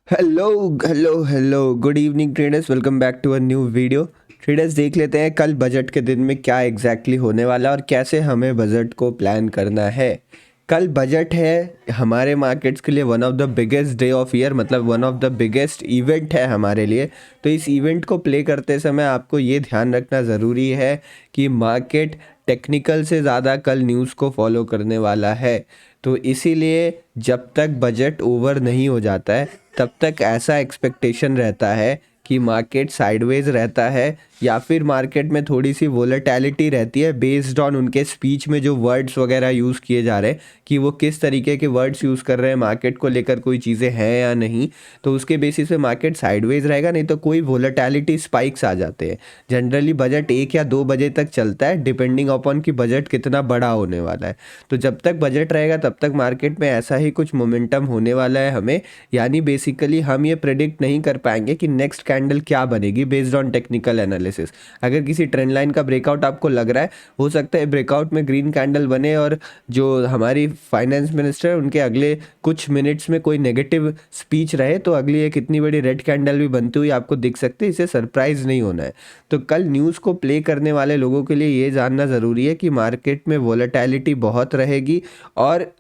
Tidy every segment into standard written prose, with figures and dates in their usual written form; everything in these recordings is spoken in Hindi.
Hello hello hello good evening traders, welcome back to a new video. Traders, देख लेते हैं कल बजट के दिन में क्या एग्जैक्टली होने वाला है और कैसे हमें बजट को प्लान करना है। कल बजट है हमारे मार्केट्स के लिए one of the biggest day of year, मतलब one of the biggest event है हमारे लिए। तो इस इवेंट को प्ले करते समय आपको ये ध्यान रखना ज़रूरी है कि मार्केट टेक्निकल से ज़्यादा कल न्यूज़ को फॉलो करने वाला है। तो इसीलिए जब तक बजट ओवर नहीं हो जाता है तब तक ऐसा एक्सपेक्टेशन रहता है कि मार्केट साइडवेज रहता है या फिर मार्केट में थोड़ी सी वोलेटिलिटी रहती है बेस्ड ऑन उनके स्पीच में जो वर्ड्स वगैरह यूज़ किए जा रहे हैं कि वो किस तरीके के वर्ड्स यूज़ कर रहे हैं, मार्केट को लेकर कोई चीज़ें हैं या नहीं। तो उसके बेसिस पे मार्केट साइडवेज रहेगा, नहीं तो कोई वोलेटिलिटी स्पाइक्स आ जाते हैं। जनरली बजट 1 या 2 बजे तक चलता है डिपेंडिंग अपॉन कि बजट कितना बड़ा होने वाला है। तो जब तक बजट रहेगा तब तक मार्केट में ऐसा ही कुछ मोमेंटम होने वाला है हमें, यानी बेसिकली हम ये प्रेडिक्ट नहीं कर पाएंगे कि नेक्स्ट कैंडल क्या बनेगी बेस्ड ऑन टेक्निकल एनालिसिस। अगर किसी ट्रेंड लाइन का ब्रेकआउट आपको लग रहा है, हो सकता है ब्रेकआउट में ग्रीन कैंडल बने और जो हमारी फाइनेंस मिनिस्टर उनके अगले कुछ मिनट्स में कोई नेगेटिव स्पीच रहे तो अगली एक इतनी बड़ी रेड कैंडल भी बनती हुई आपको दिख सकती है। इसे सरप्राइज नहीं होना है। तो कल न्यूज़ को प्ले करने वाले लोगों के लिए ये जानना ज़रूरी है कि मार्केट में वोलेटिलिटी बहुत रहेगी और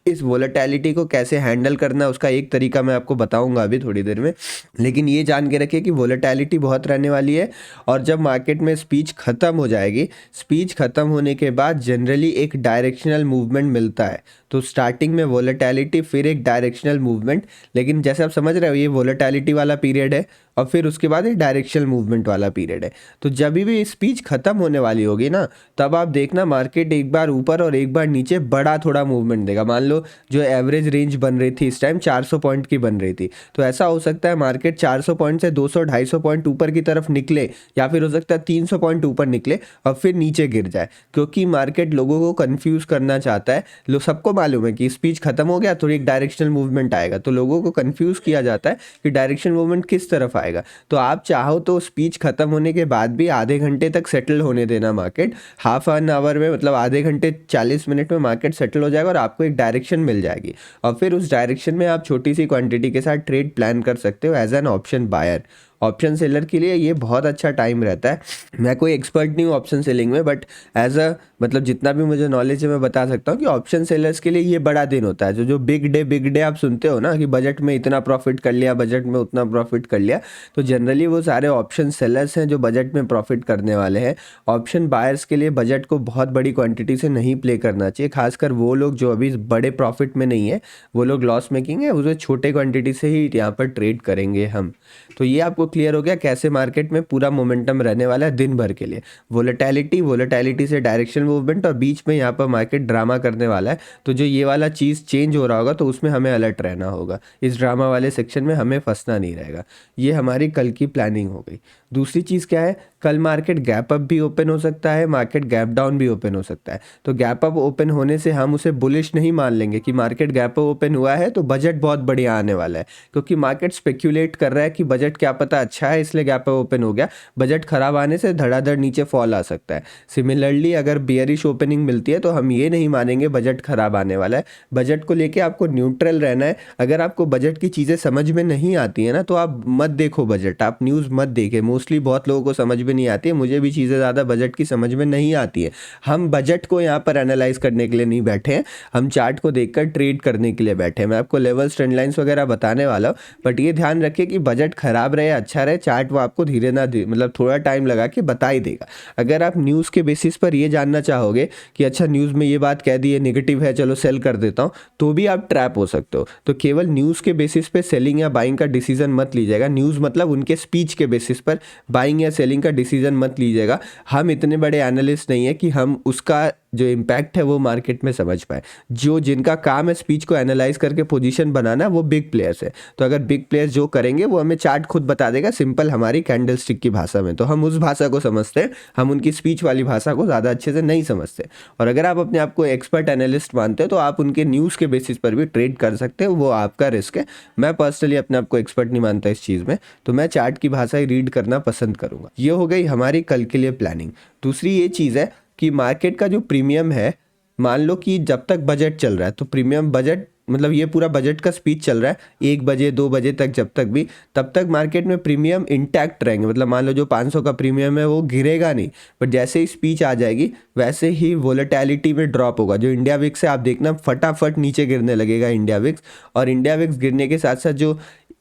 इस वोलेटिलिटी को कैसे हैंडल करना है उसका एक तरीका मैं आपको बताऊंगा अभी थोड़ी देर में। लेकिन ये जान के रखिए कि वोलेटिलिटी बहुत रहने वाली है और जब मार्केट में स्पीच ख़त्म हो जाएगी, स्पीच ख़त्म होने के बाद जनरली एक डायरेक्शनल मूवमेंट मिलता है। तो स्टार्टिंग में वोलेटिलिटी, फिर एक डायरेक्शनल मूवमेंट, लेकिन जैसे आप समझ रहे हो ये वोलेटिलिटी वाला पीरियड है और फिर उसके बाद एक डायरेक्शनल मूवमेंट वाला पीरियड है। तो जब भी स्पीच ख़त्म होने वाली होगी ना, तब आप देखना मार्केट एक बार ऊपर और एक बार नीचे बड़ा थोड़ा मूवमेंट देगा। मान लो जो एवरेज रेंज बन रही थी इस टाइम 400 पॉइंट की बन रही थी, तो ऐसा हो सकता है मार्केट 400 पॉइंट से 200-250 पॉइंट ऊपर की तरफ निकले, या फिर हो सकता है 300 पॉइंट ऊपर निकले और फिर नीचे गिर जाए, क्योंकि मार्केट लोगों को कंफ्यूज करना चाहता है। लोग, सबको मालूम है कि स्पीच खत्म हो गया तो एक डायरेक्शनल मूवमेंट आएगा, तो लोगों को कंफ्यूज किया जाता है कि डायरेक्शनल मूवमेंट किस तरफ आएगा। तो आप चाहो तो स्पीच खत्म होने के बाद भी आधे घंटे तक सेटल होने देना मार्केट। हाफ एन आवर में, मतलब आधे घंटे 40 मिनट में मार्केट सेटल हो जाएगा और आपको एक डायरेक्शन मिल जाएगी और फिर उस डायरेक्शन में आप छोटी सी क्वांटिटी के साथ ट्रेड प्लान कर सकते हो as an option buyer. Option seller के लिए ये बहुत अच्छा टाइम रहता है। मैं कोई एक्सपर्ट नहीं हूँ ऑप्शन सेलिंग में, बट एज अ, मतलब जितना भी मुझे नॉलेज है मैं बता सकता हूँ कि ऑप्शन सेलर्स के लिए ये बड़ा दिन होता है। जो जो बिग डे आप सुनते हो ना कि बजट में इतना प्रॉफिट कर लिया, बजट में उतना प्रॉफिट कर लिया, तो जनरली वो सारे ऑप्शन सेलर्स हैं जो बजट में प्रॉफिट करने वाले हैं। ऑप्शन बायर्स के लिए बजट को बहुत बड़ी क्वांटिटी से नहीं प्ले करना चाहिए, खासकर वो लोग जो अभी बड़े प्रॉफिट में नहीं है, वो लोग लॉस मेकिंग है, उसे छोटे क्वांटिटी से ही यहाँ पर ट्रेड करेंगे हम। तो ये आपको क्लियर हो गया कैसे मार्केट में पूरा मोमेंटम रहने वाला है दिन भर के लिए। वोलेटिलिटी से डायरेक्शन मूवमेंट और बीच में यहाँ पर मार्केट ड्रामा करने वाला है। तो जो ये वाला चीज़ चेंज हो रहा होगा तो उसमें हमें अलर्ट रहना होगा, इस ड्रामा वाले सेक्शन में हमें फंसना नहीं रहेगा। ये हमारी कल की प्लानिंग हो गई। दूसरी चीज़ क्या है, कल मार्केट गैप अप भी ओपन हो सकता है, मार्केट गैप डाउन भी ओपन हो सकता है। तो गैप अप ओपन होने से हम उसे बुलिश नहीं मान लेंगे कि मार्केट गैप अप ओपन हुआ है तो बजट बहुत बढ़िया आने वाला है, क्योंकि मार्केट स्पेक्यूलेट कर रहा है कि बजट क्या पता अच्छा है इसलिए गैप अप ओपन हो गया। बजट खराब आने से धड़ाधड़ नीचे फॉल आ सकता है। सिमिलरली अगर बियरिश ओपनिंग मिलती है तो हम ये नहीं मानेंगे बजट खराब आने वाला है। बजट को लेके आपको न्यूट्रल रहना है। अगर आपको बजट की चीज़ें समझ में नहीं आती है ना, तो आप मत देखो बजट, आप न्यूज़ मत देखें। मोस्टली बहुत लोगों को समझ में नहीं आती है, मुझे भी चीज़ें ज़्यादा बजट की समझ में नहीं आती है। हम बजट को यहाँ पर एनालाइज करने के लिए नहीं बैठे हैं, हम चार्ट को देखकर ट्रेड करने के लिए बैठे हैं। मैं आपको लेवल्स, ट्रेंड लाइंस वगैरह बताने वाला हूँ, बट ये ध्यान रखिए कि बजट खराब रहे अच्छा रहे, चार्ट वो आपको धीरे ना मतलब थोड़ा टाइम लगा के बता ही देगा। अगर आप न्यूज़ के बेसिस पर ये जानना चाहोगे कि अच्छा न्यूज़ में ये बात कह दी है नेगेटिव है, चलो सेल कर देता हूँ, तो भी आप ट्रैप हो सकते हो। तो केवल न्यूज़ के बेसिस पे सेलिंग या बाइंग का डिसीजन मत लीजिएगा। न्यूज़ मतलब उनके स्पीच के बेसिस पर बाइंग या सेलिंग का डिसीजन मत लीजिएगा। हम इतने बड़े एनालिस्ट नहीं है कि हम उसका जो इम्पैक्ट है वो मार्केट में समझ पाए। जो जिनका काम है स्पीच को एनालाइज करके पोजीशन बनाना, वो बिग प्लेयर्स है। तो अगर बिग प्लेयर्स जो करेंगे वो हमें चार्ट खुद बता देगा, सिंपल हमारी कैंडल स्टिक की भाषा में। तो हम उस भाषा को समझते हैं, हम उनकी स्पीच वाली भाषा को ज़्यादा अच्छे से नहीं समझते। और अगर आप अपने आप को एक्सपर्ट एनालिस्ट मानते हो तो आप उनके न्यूज़ के बेसिस पर भी ट्रेड कर सकते हो, वो आपका रिस्क है। मैं पर्सनली अपने आप को एक्सपर्ट नहीं मानता इस चीज़ में, तो मैं चार्ट की भाषा ही रीड करना पसंद करूँगा। ये हो गई हमारी कल के लिए प्लानिंग। दूसरी ये चीज़ है कि मार्केट का जो प्रीमियम है, मान लो कि जब तक बजट चल रहा है तो प्रीमियम बजट मतलब ये पूरा बजट का स्पीच चल रहा है 1 बजे 2 बजे तक, जब तक भी तब तक मार्केट में प्रीमियम इंटैक्ट रहेंगे। मतलब मान लो जो 500 का प्रीमियम है वो गिरेगा नहीं, बट जैसे ही स्पीच आ जाएगी वैसे ही वोलेटिलिटी में ड्रॉप होगा। जो इंडिया विक्स है आप देखना फटाफट नीचे गिरने लगेगा इंडिया विक्स, और इंडिया विक्स गिरने के साथ साथ जो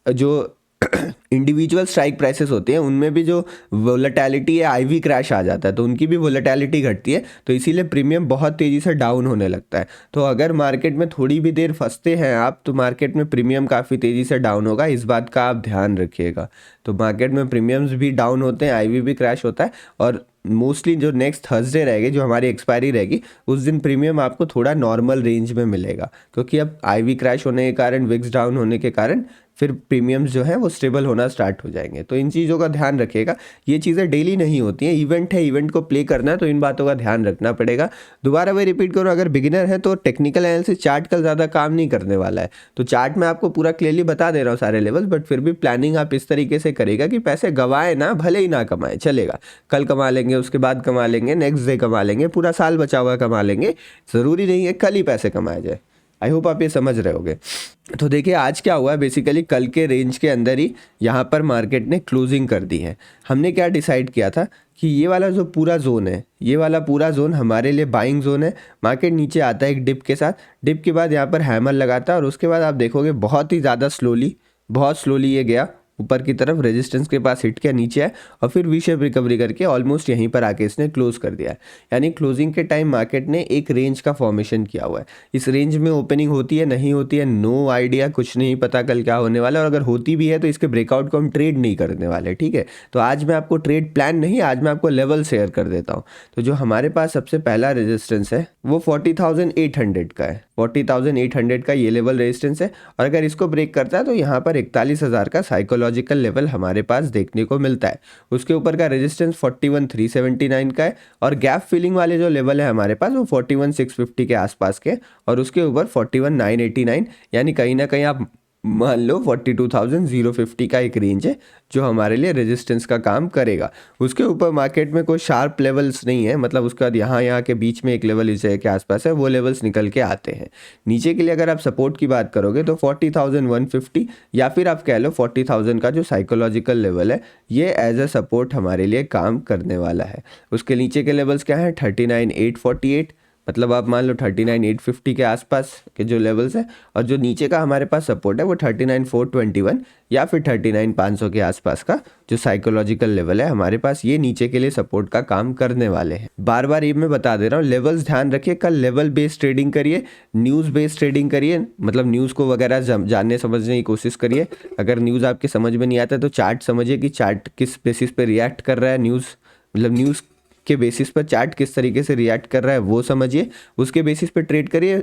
जो इंडिविजुअल स्ट्राइक प्राइसेस होते हैं उनमें भी जो वोलेटिलिटी है आईवी क्रैश आ जाता है, तो उनकी भी वोलेटिलिटी घटती है, तो इसीलिए प्रीमियम बहुत तेज़ी से डाउन होने लगता है। तो अगर मार्केट में थोड़ी भी देर फंसते हैं आप तो मार्केट में प्रीमियम काफ़ी तेज़ी से डाउन होगा, इस बात का आप ध्यान रखिएगा। तो मार्केट में प्रीमियम्स भी डाउन होते हैं, आईवी भी क्रैश होता है, और मोस्टली जो नेक्स्ट थर्सडे रहेगी, जो हमारी एक्सपायरी रहेगी, उस दिन प्रीमियम आपको थोड़ा नॉर्मल रेंज में मिलेगा, क्योंकि अब आईवी क्रैश होने के कारण, विक्स डाउन होने के कारण फिर प्रीमियम्स जो है वो स्टेबल होना स्टार्ट हो जाएंगे। तो इन चीज़ों का ध्यान रखिएगा। ये चीज़ें डेली नहीं होती हैं, इवेंट है, इवेंट को प्ले करना है, तो इन बातों का ध्यान रखना पड़ेगा। दोबारा मैं रिपीट करूँ, अगर बिगिनर है तो टेक्निकल एनालिसिस चार्ट का ज़्यादा काम नहीं करने वाला है। तो चार्ट में आपको पूरा क्लियरली बता दे रहा हूँ सारे लेवल्स, बट फिर भी प्लानिंग आप इस तरीके से करेगा कि पैसे गवाए ना, भले ही ना कमाए चलेगा, कल कमा लेंगे, उसके बाद कमा लेंगे, नेक्स्ट डे कमा लेंगे, पूरा साल बचा हुआ कमा लेंगे, ज़रूरी नहीं है कल ही पैसे कमाए जाए। आई होप आप ये समझ रहे होगे। तो देखिए आज क्या हुआ है, बेसिकली कल के रेंज के अंदर ही यहाँ पर मार्केट ने क्लोजिंग कर दी है। हमने क्या डिसाइड किया था कि ये वाला जो पूरा जोन है, ये वाला पूरा जोन हमारे लिए बाइंग जोन है। मार्केट नीचे आता है एक डिप के साथ, डिप के बाद यहाँ पर हैमर लगाता है, और उसके बाद आप देखोगे बहुत ही ज़्यादा स्लोली, बहुत स्लोली ये गया ऊपर की तरफ, रेजिस्टेंस के पास हिट किया, नीचे है, और फिर वी शेप रिकवरी करके ऑलमोस्ट यहीं पर आके इसने क्लोज कर दिया है। यानी क्लोजिंग के टाइम मार्केट ने एक रेंज का फॉर्मेशन किया हुआ है। इस रेंज में ओपनिंग होती है नहीं होती है नो आइडिया, कुछ नहीं पता कल क्या होने वाला है, और अगर होती भी है तो इसके ब्रेकआउट को हम ट्रेड नहीं करने वाले, ठीक है। तो आज मैं आपको ट्रेड प्लान नहीं, आज मैं आपको लेवल शेयर कर देता हूँ। तो जो हमारे पास सबसे पहला रेजिस्टेंस है वो 40,800 का है, 40,800 का ये लेवल रेजिस्टेंस है, और अगर इसको ब्रेक करता है तो यहाँ पर 41,000 का साइकोलॉजिकल लेवल हमारे पास देखने को मिलता है। उसके ऊपर का रेजिस्टेंस 41,379 का है, और गैप फिलिंग वाले जो लेवल है हमारे पास वो 41,650 के आसपास के, और उसके ऊपर 41,989, यानी कहीं ना कहीं आप मान लो 42,050 का एक रेंज है जो हमारे लिए रेजिस्टेंस का काम करेगा। उसके ऊपर मार्केट में कोई शार्प लेवल्स नहीं है, मतलब उसके बाद यहाँ के बीच में एक लेवल इस जगह के आसपास है, वो लेवल्स निकल के आते हैं। नीचे के लिए अगर आप सपोर्ट की बात करोगे तो 40,150, या फिर आप कह लो 40,000 का जो साइकोलॉजिकल लेवल है, ये एज अ सपोर्ट हमारे लिए काम करने वाला है। उसके नीचे के लेवल्स क्या हैं, 39,848, मतलब आप मान लो 39,850 के आसपास के जो लेवल्स हैं, और जो नीचे का हमारे पास सपोर्ट है वो 39,421 या फिर 39,500 के आसपास का जो साइकोलॉजिकल लेवल है हमारे पास, ये नीचे के लिए सपोर्ट का काम करने वाले हैं। बार बार ये मैं बता दे रहा हूँ, लेवल्स ध्यान रखिए, कल लेवल बेस्ड ट्रेडिंग करिए, न्यूज़ बेस्ड ट्रेडिंग करिए, मतलब न्यूज़ को वगैरह जानने समझने की कोशिश करिए। अगर न्यूज़ आपके समझ में नहीं आता तो चार्ट समझिए कि चार्ट किस बेसिस पे रिएक्ट कर रहा है, न्यूज़ मतलब न्यूज़ के बेसिस पर चार्ट किस तरीके से रिएक्ट कर रहा है वो समझिए, उसके बेसिस पे ट्रेड करिए।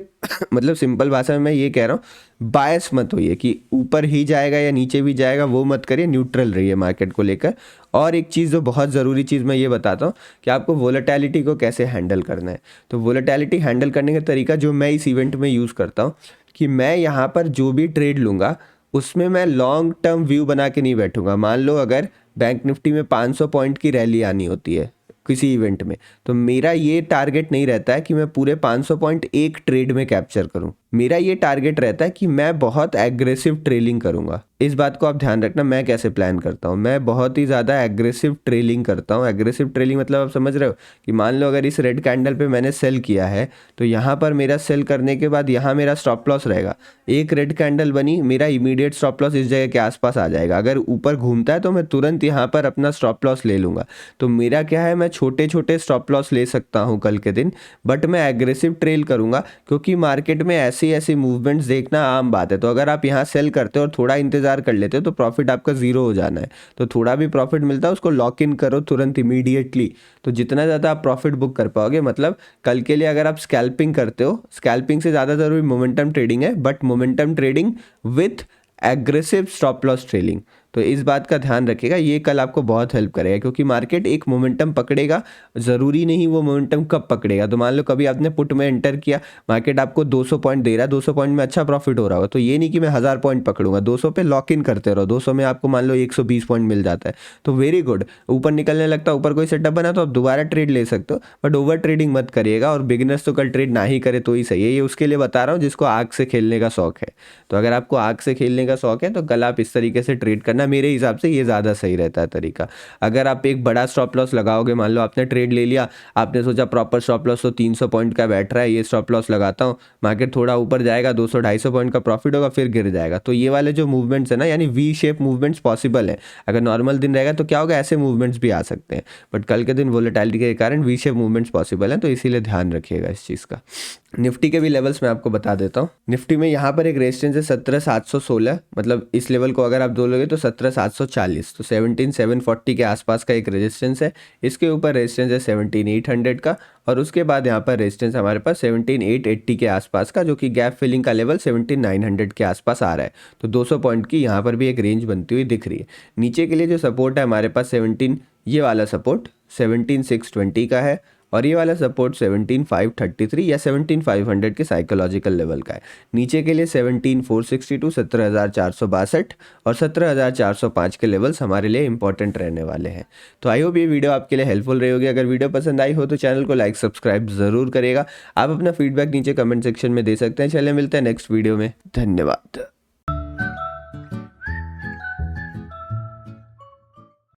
मतलब सिंपल भाषा में मैं ये कह रहा हूँ, बायस मत होइए कि ऊपर ही जाएगा या नीचे भी जाएगा, वो मत करिए, न्यूट्रल रहिए मार्केट को लेकर। और एक चीज़ जो बहुत ज़रूरी चीज़ मैं ये बताता हूँ कि आपको वोलेटिलिटी को कैसे हैंडल करना है। तो वोलेटिलिटी हैंडल करने का तरीका जो मैं इस इवेंट में यूज़ करता हूँ कि मैं यहाँ पर जो भी ट्रेड लूँगा उसमें मैं लॉन्ग टर्म व्यू बना के नहीं बैठूंगा। मान लो अगर बैंक निफ्टी में 500 पॉइंट की रैली आनी होती है किसी इवेंट में, तो मेरा ये टारगेट नहीं रहता है कि मैं पूरे 500 पॉइंट एक ट्रेड में कैप्चर करूं। मेरा ये टारगेट रहता है कि मैं बहुत एग्रेसिव ट्रेलिंग करूंगा। इस बात को आप ध्यान रखना। मैं कैसे प्लान करता हूँ, मैं बहुत ही ज़्यादा एग्रेसिव ट्रेलिंग करता हूँ। एग्रेसिव ट्रेलिंग मतलब आप समझ रहे हो कि मान लो अगर इस रेड कैंडल पे मैंने सेल किया है तो यहाँ पर मेरा सेल करने के बाद यहाँ मेरा स्टॉप लॉस रहेगा। एक रेड कैंडल बनी, मेरा इमीडिएट स्टॉप लॉस इस जगह के आसपास आ जाएगा। अगर ऊपर घूमता है तो मैं तुरंत यहाँ पर अपना स्टॉप लॉस ले लूँगा। तो मेरा क्या है, मैं छोटे छोटे स्टॉप लॉस ले सकता हूँ कल के दिन, बट मैं एग्रेसिव ट्रेल करूँगा, क्योंकि मार्केट में ऐसी ऐसी मूवमेंट्स देखना आम बात है। तो अगर आप यहाँ सेल करते हो और थोड़ा इंतजार कर लेते हो तो प्रॉफिट आपका जीरो हो जाना है। तो थोड़ा भी प्रॉफिट मिलता है उसको लॉक इन करो तुरंत इमीडिएटली। तो जितना ज़्यादा आप प्रॉफिट बुक कर पाओगे, मतलब कल के लिए अगर आप स्कैल्पिंग करते हो, स्कैल्पिंग से ज़्यादा ज़रूरी मोमेंटम ट्रेडिंग है, but momentum trading with aggressive stop loss trailing. तो इस बात का ध्यान रखिएगा, ये कल आपको बहुत हेल्प करेगा क्योंकि मार्केट एक मोमेंटम पकड़ेगा, ज़रूरी नहीं वो मोमेंटम कब पकड़ेगा। तो मान लो कभी आपने पुट में एंटर किया, मार्केट आपको 200 पॉइंट दे रहा है, 200 पॉइंट में अच्छा प्रॉफिट हो रहा होगा, तो ये नहीं कि मैं 1000 पॉइंट पकड़ूंगा, 200 पे लॉक इन करते रहो, 200 में आपको मान लो 120 पॉइंट मिल जाता है तो वेरी गुड। ऊपर निकलने लगता है, ऊपर कोई सेटअप बना तो आप दोबारा ट्रेड ले सकते हो, बट ओवर ट्रेडिंग मत करिएगा। और बिगिनर्स तो कल ट्रेड ना ही करे तो ही सही है, ये उसके लिए बता रहा हूँ जिसको आग से खेलने का शौक है। तो अगर आपको आग से खेलने का शौक है तो कल आप इस तरीके से ट्रेड करना, मेरे हिसाब से ये ज़्यादा सही रहता है तरीका। अगर आप एक बड़ा स्टॉप लॉस लगाओगे, मान लो आपने ट्रेड ले लिया, आपने सोचा प्रॉपर स्टॉप लॉस तो 300 पॉइंट का बैठ रहा है, ये स्टॉप लॉस लगाता हूँ, मार्केट थोड़ा ऊपर जाएगा, 200-250 पॉइंट का प्रॉफिट होगा, फिर गिर जाएगा, तो ये वाले जो मूवमेंट्स है ना, यानी वी शेप मूवमेंट्स पॉसिबल है। अगर नॉर्मल दिन रहेगा तो क्या होगा, ऐसे मूवमेंट्स भी आ सकते हैं, बट कल के दिन वोलेटिलिटी के कारण वी शेप मूवमेंट्स पॉसिबल हैं, तो इसीलिए ध्यान रखिएगा इस चीज़ का। निफ्टी के भी लेवल्स मैं आपको बता देता हूँ। निफ्टी में यहाँ पर एक रेजिस्टेंस है 17,716, मतलब इस लेवल को अगर आप दोगे तो 17,740, तो 17,740 के आसपास का एक रेजिस्टेंस है। इसके ऊपर रेजिस्टेंस है 17,800 का, और उसके बाद यहाँ पर रेजिस्टेंस हमारे पास 17,880 के आसपास का, जो कि गैप फिलिंग का लेवल 17,900 के आसपास आ रहा है। तो 200 पॉइंट की यहाँ पर भी एक रेंज बनती हुई दिख रही है। नीचे के लिए जो सपोर्ट है हमारे पास 17, ये वाला सपोर्ट 17,620 का है, और ये वाला सपोर्ट 17,533 या 17,500 के साइकोलॉजिकल लेवल का है। नीचे के लिए 17,462, 17,462 और 17,405 के लेवल्स हमारे लिए इंपॉर्टेंट रहने वाले हैं। तो आई होप ये वीडियो आपके लिए हेल्पफुल रही होगी। अगर वीडियो पसंद आई हो तो चैनल को लाइक सब्सक्राइब ज़रूर करिएगा। आप अपना फीडबैक नीचे कमेंट सेक्शन में दे सकते हैं। चलिए मिलते हैं नेक्स्ट वीडियो में, धन्यवाद।